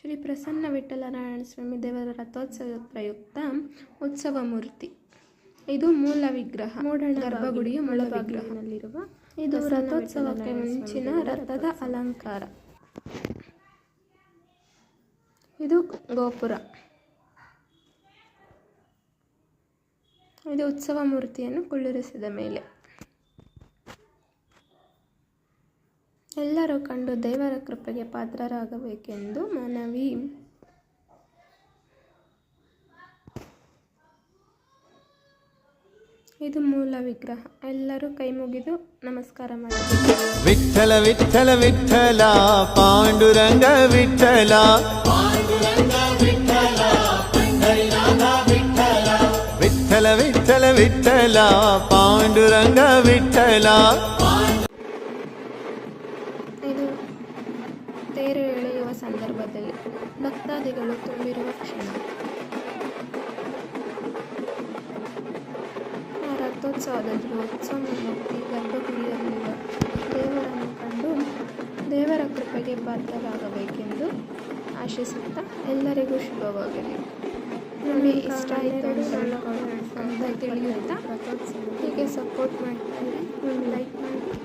ಶ್ರೀ ಪ್ರಸನ್ನ ವಿಠ್ಠಲನಾರಾಯಣ ಸ್ವಾಮಿ ದೇವರ ರಥೋತ್ಸವದ ಪ್ರಯುಕ್ತ ಉತ್ಸವ ಮೂರ್ತಿ. ಇದು ಮೂಲ ವಿಗ್ರಹ, ಗರ್ಭಗುಡಿಯ ಮೂಲ ವಿಗ್ರಹದಲ್ಲಿರುವ. ಇದು ರಥೋತ್ಸವಕ್ಕೆ ಮುಂಚಿನ ರಥದ ಅಲಂಕಾರ. ಇದು ಗೋಪುರ. ಇದು ಉತ್ಸವ ಮೂರ್ತಿಯನ್ನು ಕುಳ್ಳಿರಿಸಿದ ಮೇಲೆ. ಎಲ್ಲರೂ ಕಂಡು ದೇವರ ಕೃಪೆಗೆ ಪಾತ್ರರಾಗಬೇಕೆಂದು ಮನವಿ. ಇದು ಮೂಲ ವಿಗ್ರಹ. ಎಲ್ಲರೂ ಕೈ ಮುಗಿದು ನಮಸ್ಕಾರ ಮಾಡಬೇಕು. ವಿಠ್ಠಲ ವಿಠ್ಠಲ ವಿಠ್ಠಲ ಪಾಂಡುರಂಗ ವಿಠ್ಠಲ, ವಿಠ್ಠಲ ವಿಠ್ಠಲ ವಿಠ್ಠಲ ಪಾಂಡುರಂಗ ವಿಠ್ಠಲ. ಇದು ತೇರು ಎಳೆಯುವ ಸಂದರ್ಭದಲ್ಲಿ ಭಕ್ತಾದಿಗಳು ತುಂಬಿರುವ ಕ್ಷಣ. ರಥೋತ್ಸವದ ಉತ್ಸವ ಮೂರ್ತಿ ಗರ್ಭಗುಡಿಯಲ್ಲಿರುವ ದೇವರನ್ನು ಕಂಡು ದೇವರ ಕೃಪೆಗೆ ಪಾತ್ರರಾಗಬೇಕೆಂದು ಆಶಿಸುತ್ತಾ ಎಲ್ಲರಿಗೂ ಶುಭವಾಗಲಿ. ನಮಗೆ ಇಷ್ಟ ಆಯಿತು ಅಂತ ತಿಳಿಯುತ್ತಾ ಹೀಗೆ ಸಪೋರ್ಟ್ ಮಾಡ್ತಾರೆ, ಲೈಕ್ ಮಾಡಿ.